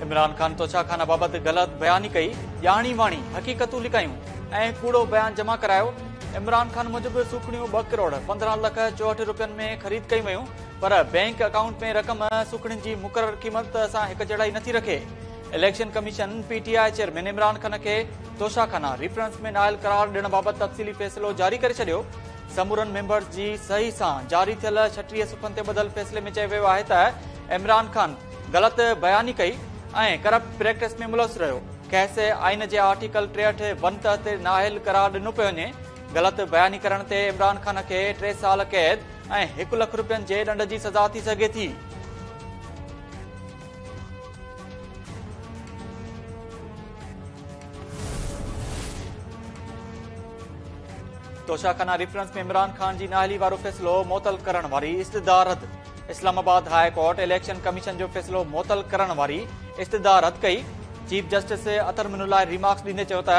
इमरान खान तोशाखाना बाबति ग़लति बयानी कई, ॼाणी वाणी हक़ीक़तूं लिकायूं ऐं कूड़ो बयान जमा करायो। इमरान खान मूजिबि सुखड़ियूं 2 करोड़ 15 लख 64 रुपयनि में ख़रीद कई वयूं, पर बैंक अकाउंट में रक़म सुखड़ियुनि जी मुक़रर क़ीमत सां हिक जहिड़ाई नथी रखे। Election commission PTI chairman Imran Khan खे तोशाखाना रेफरेंस में नायल करार ॾियण बाबति तफ़सीली फ़ैसिलो जारी करे छॾियो। समूरनि मेंबर्स जी सही सां जारी थियल 36 सुफ़नि ते ॿधल फ़ैसिले में चयो वियो आहे त इमरान खान ग़लति बयानी कई ऐं करप्ट प्रैक्टिस में मुलविस रहियो। कैसे आइन जे आर्टिकल 63(1) ते नायल करार ॾिनो पियो वञे। ग़लति बयानी करण ते इमरान खान खे 3 साल कैद ऐं 1 लख रुपयनि जे ॾंड जी सज़ा थी सघे थी। तोशाखाना रेफरेंस में इमरान खान जी नाअहली वारो फ़ैसिलो मुअतल करण वारी इस्तदा रद्द। Islamabad high court election commission जो फ़ैसिलो मुअतल करण वारी इस्तदा रद्द कई। चीफ जस्टिस अतर मिनुल्लाह रिमार्क्स ॾींदे चयो त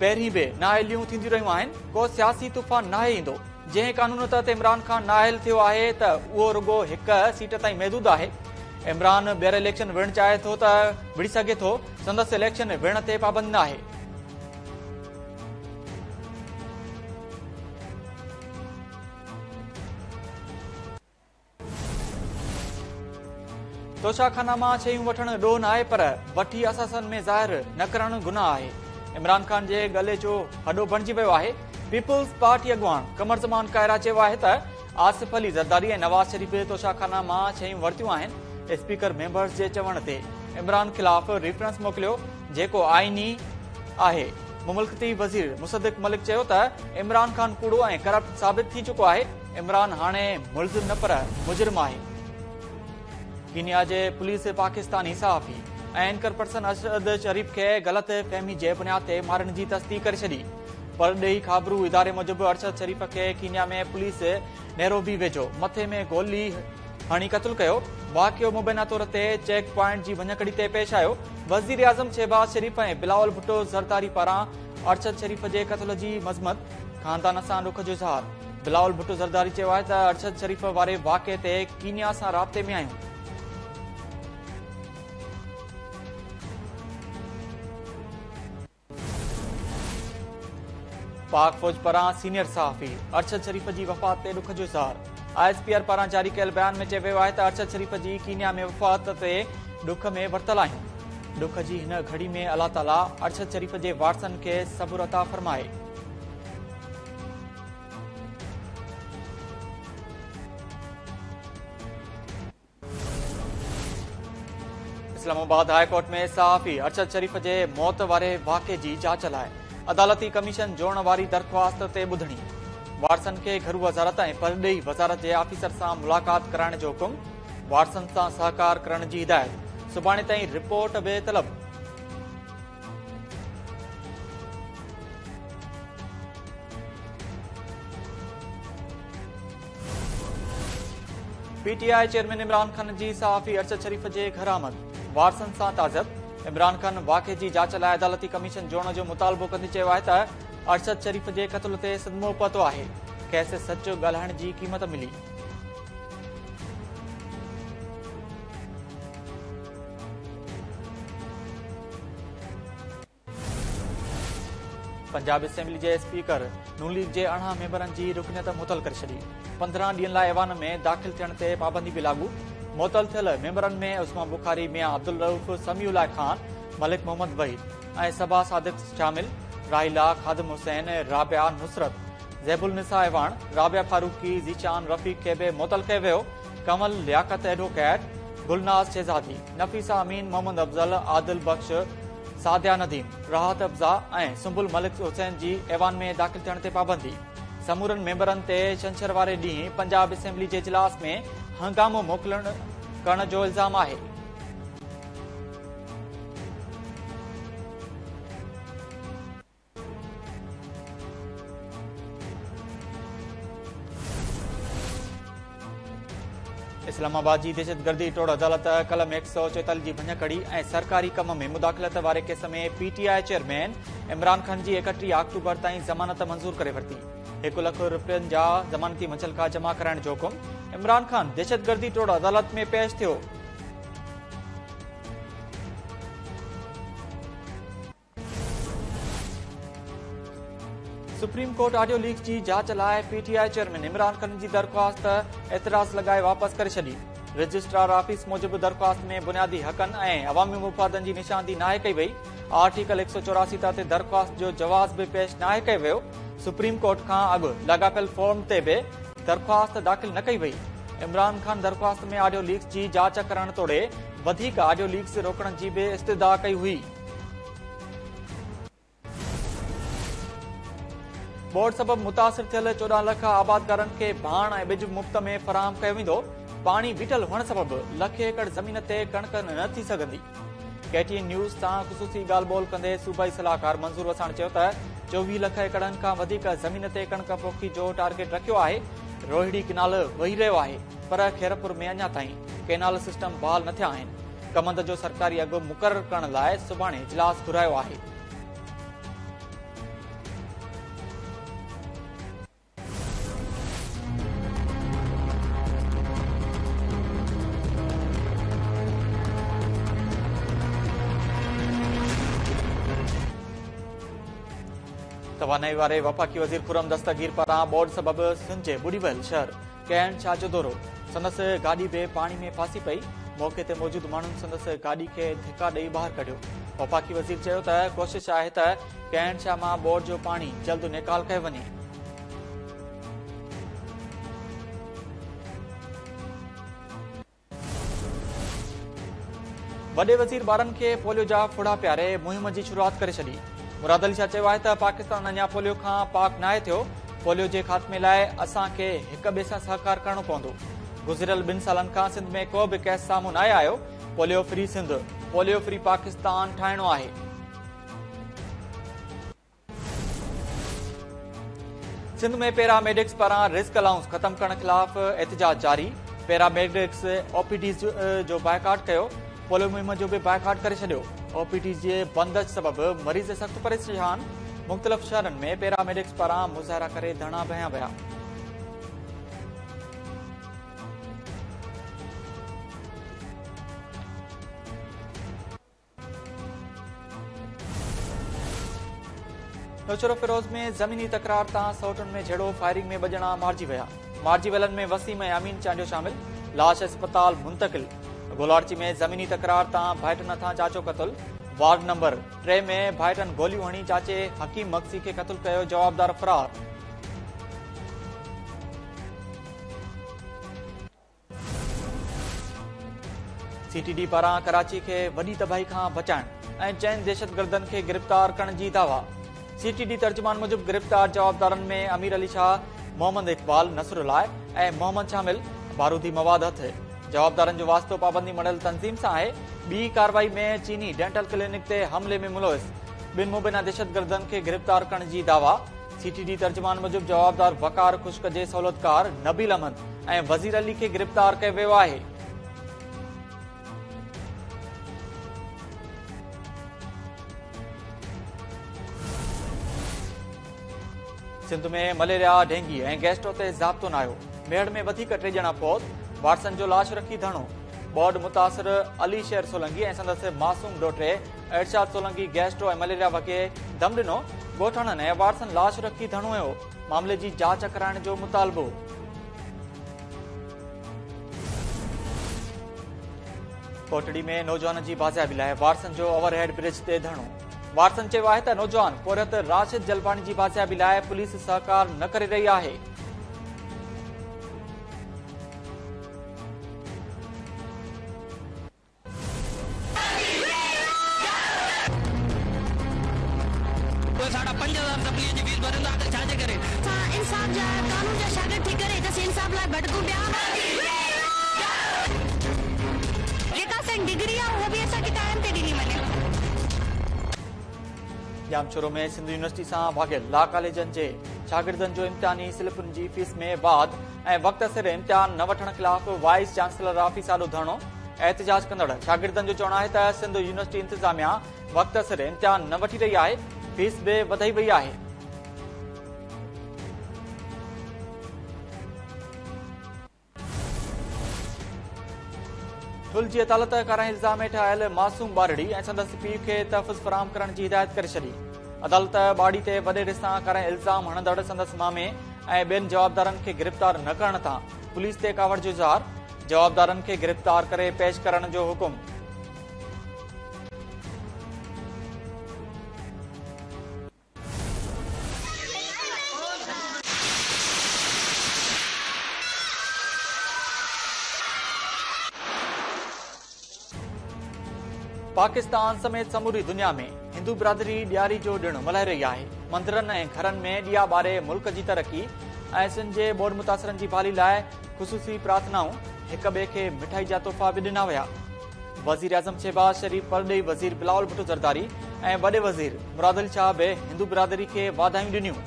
पहिरीं बि नाअहलियूं थींदियूं रहियूं आहिनि, को सियासी तूफ़ान नाहे ईंदो। जंहिं कानून तहत इमरान खान नाअहल थियो आहे त उहो रुगो 1 सीट ताईं महदूद आहे। इमरान ॿीहर इलेक्शन विढ़णु चाहे थो त विढ़ी सघे थो, संदसि इलेक्शन विढ़ण ते पाबंद न आहे। तोशाखाना मां शयूं वठणु ॾोह न आहे, पर वठी असासन में ज़ाहिर न करणु गुनाह आहे। इमरान खान जे गले जो हॾो बणिजी वियो आहे। पीपुल्स पार्टी अॻुवान कमर ज़मान कायरा चयो आहे त आसिफ अली ज़रदारी ऐं नवाज़ शरीफ़ तोशाखाना मां शयूं वरितियूं आहिनि। स्पीकर मेंबर्स जे चवण ते इमरान ख़िलाफ़ रेफरेंस मोकिलियो, जेको आईनी आहे। मुमलकती वज़ीर मुसद्दिक़ मलिक चयो त इमरान खान कूड़ो ऐं करप्ट साबित थी चुको आहे। इमरान हाणे मुलज़िम न पर मुजरिम आहे। कीनिया जे पुलिस पाकिस्तानी सहाफ़ी ऐं एंकर पर्सन अरशद शरीफ़ खे ग़लति फ़हमी जे बुनियाद ते मारण जी तस्दीक़ करे छॾी। परॾेही ख़ाबरू इदारे मूजिबि अरशद शरीफ़ खे कीनिया में पुलिस नैरोबी वेझो मथे में गोली हणी क़त्ल कयो। वाक़ियो मुबैना तौर ते चेक पॉइंट जी वञकड़ी ते पेश आयो। वज़ीर आज़म शहबाज शरीफ़ ऐं बिलावल भुट्टो ज़रदारी पारां अरशद शरीफ़ जे क़त्ल जी मज़मत ख़ानदान सां ॾुख जो इज़हार। बिलावल भुट्टो ज़रदारी चयो आहे त अरशद शरीफ़ वारे वाक़े ते कीनिया सां राब्ते में आहियूं। पाक फौज पारां सीनियर सहाफ़ी अरशद शरीफ़ जी वफ़ात ते ॾुख जो इज़हार। ISPR पारां जारी कयल बयान में चयो वियो आहे त अरशद शरीफ़ जी कीनिया में वफ़ात ते ॾुख में वरतल आहियूं। ॾुख जी हिन घड़ी में अलाह ताला अरशद शरीफ़ जे वारसनि खे सबुर अता फ़रमाए। इस्लामाबाद हाई कोर्ट में सहाफ़ी अरशद शरीफ़ जे मौत वारे वाक़े जी जांच लाइ अदालती कमीशन जोड़ण वारी दरख़्वास्त ते ॿुधणी। वारसनि खे घर वज़ारत ऐं परॾेही वज़ारत जे आफ़ीसर सां मुलाक़ात कराइण जो हुकुम। वारसनि सां सहकार करण जी हिदायत। सुभाणे ताईं रिपोर्ट बि तलब। पीटीआई चेयरमैन इमरान खान जी सहाफ़ी अरशद शरीफ़ जे घर आमद। वारसनि सां ताज़त। इमरान खान वाक़े जी जांच लाइ अदालती कमीशन जोड़ण जो मुतालबो कंदे चयो आहे त अरशद शरीफ़ जे क़त्ल ते सदमो पतो आहे। कैसे सच ॻाल्हाइण जी क़ीमत मिली। पंजाब असेंबली जे स्पीकर नून लीग जे 18 मेंबरनि जी रुकनियत मुअतल करे छॾी। 15 ॾींहनि लाइ ऐवान में दाख़िल थियण ते पाबंदी बि लागू। मुअतल थियल मेंबरनि में उस्मान बुखारी, मियां अब्दुल रऊफ़, समीउल्लाह खान, मलिक मोहम्मद वहीद ऐं सबा सादिक शामिल। राहिला खादिम हुसैन, राबिया नुसरत, ज़ैबुल निसा ऐवान, राबिया फारूकी, ज़ीशान रफ़ीक खे बि मुअतल कयो वियो। कमल लियाकत एडवोकेट, गुलनाज़ शहज़ादी, नफ़ीसा अमीन, मोहम्मद अफ़ज़ल, आदिल बख्श, सादिया नदीम, राहत अफ़ज़ा ऐं सुंबुल मलिक हुसैन जी ऐवान में दाख़िल थियण ते पाबंदी। समूरनि मेंबरनि ते छंछर वारे ॾींहुं पंजाब असेंबली जे इजलास में हंगामो मोकिलण करण जो इल्ज़ाम आहे। इस्लामाबाद जी दहशतगर्दी टोड़ अदालत कलम 144 जी भञकड़ी ऐं सरकारी कम में मुदाख़लत वारे केस में पीटीआई चेयरमैन इमरान खान जी 31 अक्टूबर ताईं ज़मानत मंज़ूर करे वरिती। 1 लख रुपयनि जा ज़मानती मुचलका जमा कराइण जो हुकुम। इमरान खान दहशतगर्दी टोड़ अदालत में पेश थियो। सुप्रीम कोर्ट ऑडियो लीक जी जांच लाइ पीटीआई चेयरमैन इमरान खान जी दरख्वास्त एतराज़ लगाए वापस करे छॾी। रजिस्ट्रार ऑफिस मूजिब दरख्वास्त में बुनियादी हक़नि ऐं अवामी मुफ़ादनि जी निशानदी नाहे कई वई। आर्टिकल 184 ते दरख्वास्त जो जवाब भी पेश नाहे कयो वियो। सुप्रीम कोर्ट खां अॻु लाॻापियल फॉर्म ते भी दरख्वास्त दाख़िल न कई वई। इमरान खान दरख्वास्त में ऑडियो लीक्स जी जांच करण तोड़े वधीक ऑडियो लीक्स रोकण जी भी इस्तदा कई हुई। बोर्ड सबब मुतासिर थियल 14 लख आबादकारनि खे भाण ऐं बिज मुफ़्त में फराहम कयो वेंदो। पाणी बीठल हुअण सबब लख एकड़ ज़मीन ते कणक न थी सघंदी। KTN न्यूज़ सां ख़ुसूसी ॻाल्हि ॿोल कंदे सूबाई सलाहकार मंज़ूर वसाण चयो त 24 लख एकड़नि खां वधीक ज़मीन ते कणक पोखी जो टारगेट रखियो आहे। रोहिड़ी किनाल वही रहियो आहे, पर खैरपुर में अञा ताईं केनाल सिस्टम बहाल न थिया आहिनि। कमंद जो सरकारी अघु मुक़ररु करण लाइ सुभाणे इजलास घुरायो आहे। तवानाई वारे वफ़ाक़ी वज़ीर खुरम दस्तगीर पारां बोर्ड सबब सिंध जे बुॾीवल शहर कैन शाह जो दौरो। संदसि गाॾी बि पाणी में फासी पई। मौक़े ते मौजूद माण्हुनि संदसि गाॾी खे धिका ॾेई ॿाहिरि कढियो। वफ़ाक़ी वज़ीर चयो त कोशिश आहे त कैन शाह मां बोर्ड जो पाणी जल्द निकाल कयो वञे। वॾे वज़ीर ॿारनि खे पोलियो जा फुड़ा पियारे मुहिम जी शुरूआत करे छॾी। मुराद अली शाह चयो आहे त पाकिस्तान अञा पोलियो खां पाक नाहे थियो। पोलियो जे ख़ात्मे लाइ असांखे हिक ॿिए सां सहकार करणो पवंदो। गुज़िरियल 2 सालनि खां सिंध में को बि केस साम्हूं न आयो। Polio free Sindh, polio free Pakistan ठाहिणो आहे। सिंध में पैरामेडिक्स पारां रिस्क अलाउंस ख़त्म करण ख़िलाफ़ एहतजाज जारी। पैरामेडिक्स ओपीडीज़ जो बाइकाट कयो। पोलियो मुहिम जो भी बाइकाट करे छॾियो। ओपीडी जे बंदश सबब मरीज़ सख़्त परेशान। मुख़्तलिफ़ शहरनि में पैरामेडिक्स पारां मुज़ाहिरा करे धरना बहिया विया। नौशरो फिरोज में ज़मीनी तकरार तां सौटुनि में झेड़ो फायरिंग में बजणा मारिजी विया। मारिजी वेलनि में वसीम ऐं अमीन चांडियो शामिल। लाश अस्पताल मुंतकिल। गोलारची में ज़मीनी तकरार तां भाइटनि हथां चाचो क़तल। वार्ड नंबर 3 में भाइटनि गोलियूं हणी चाचे हकीम मक्सी खे क़तल कयो, जवाबदार फरार। CTD पारां कराची खे वॾी तबाही खां बचाइण ऐं 4 दहशतगर्दनि खे गिरफ़्तार करण जी दावा। CTD तर्जुमान मूजिब गिरफ़्तार जवाबदारनि में अमीर अली शाह, मोहम्मद इकबाल, नसरुल्लाह ऐं मोहम्मद शामिल। बारूदी मवाद हथ। जवाबदारनि जो वास्तो पाबंदी मड़ियल तंज़ीम सां आहे। ॿी कार्रवाई में चीनी डेंटल क्लिनिक ते हमले में मुलविस 2 मुबैना दहशतगर्दनि खे गिरफ़्तार करण जी दावा। CTD तर्जुमान मूजिब जवाबदार वकार खुश्क जे सहूलतकार नबील अहमद ऐं वज़ीर अली खे गिरफ़्तार कयो वियो आहे। सिंध में मलेरिया, डेंगी ऐं गैस्ट्रो ते ज़ाब्तो न आयो। मेड़ में वधीक 3 ॼणा फौत। वाटसन जो लाश रखी धरणो। बोर्ड मुतासिर अली शेर सोलंगी ऐं संदसि मासूम डोटे इरशाद सोलंगी गैस्ट्रो ऐं मलेरिया वगे दम ॾिनो। ॻोठाणनि ऐं वाटसन लाश रखी धरणो हुयो। मामले जी जांच कराइण जो मुतालबो। कोटड़ी में नौजवान जी बाज़ियाबी लाइ वाटसन जो ओवरहेड ब्रिज ते धरणो। वाटसन चयो आहे त नौजवान पोरियत राशिद जलपाणी जी बाज़ियाबी लाइ पुलिस सहकार न करे रही आहे। जामचोरो में सिंध यूनिवर्सिटी सां भाॻियल ला कॉलेजनि जे शागिर्दनि जो इम्तिहानी स्लिपुनि जी फीस में वाद ऐं वक़्त सिर इम्तिहान न वठण ख़िलाफ़ वाइस चांसलर ऑफिस आॾो धरणो। एहतजाज कंदड़ शागिर्दनि जो चवणु आहे त सिंध यूनिवर्सिटी इंतिज़ामिया वक़्त सिर इम्तिहान न वठी रही आहे। फीस बि वधाई वई आहे। ठुल जी अदालत कारां इल्ज़ाम हेठि आयल मासूम ॿारड़ी ऐं संदसि पीउ खे तहफ़ुज़ फराहम करण जी हिदायत करे छॾी। अदालत बाड़ी ते वॾे रिसां करण इल्ज़ाम हणंदड़ संदसि मामे ऐं ॿियनि जवाबदारनि खे गिरफ़्तार न करण तां पुलिस ते कावड़ जो इज़हार। जवाबदारनि खे गिरफ़्तार करे पेश करण जो हुकुम। पाकिस्तान समेत समूरी दुनिया में हिंदू बिरादरी ॾियारी जो ॾिणु मल्हाए रही आहे। मंदिरनि ऐं घरनि में ॾिया ॿारे मुल्क जी तरक़ी ऐं सिंध जे ॿोॾ मुतासिरनि जी भाली लाइ ख़ुसूसी प्रार्थनाऊं हिक ॿिए खे मिठाई जा तोहफ़ा बि ॾिना विया। वज़ीर आज़म शहबाज शरीफ़, परॾेही वज़ीर बिलावल भुट्टो ज़रदारी ऐं वॾे वज़ीर मुराद अली शाह बि हिंदू बिरादरी खे वाधायूं ॾिनियूं।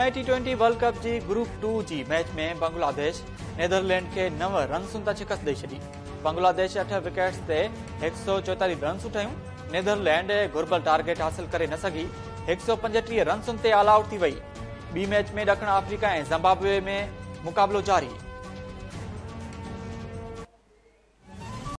T20 वर्ल्ड कप जी ग्रुप 2 जी मैच में बांग्लादेश नेदरलैंड के 9 रन्सुनि तां शिकस्त ॾेई छॾी। बांग्लादेश 8 विकेट्स ते 144 रन्स ठाहियूं। नेदरलैंड घुर्बल टारगेट हासिल करे न सघी 135 रन्सुनि ते ऑल आउट थी वई। ॿी मैच में ॾखण अफ्रीका ऐं ज़िम्बाब्वे में मुक़ाबलो जारी।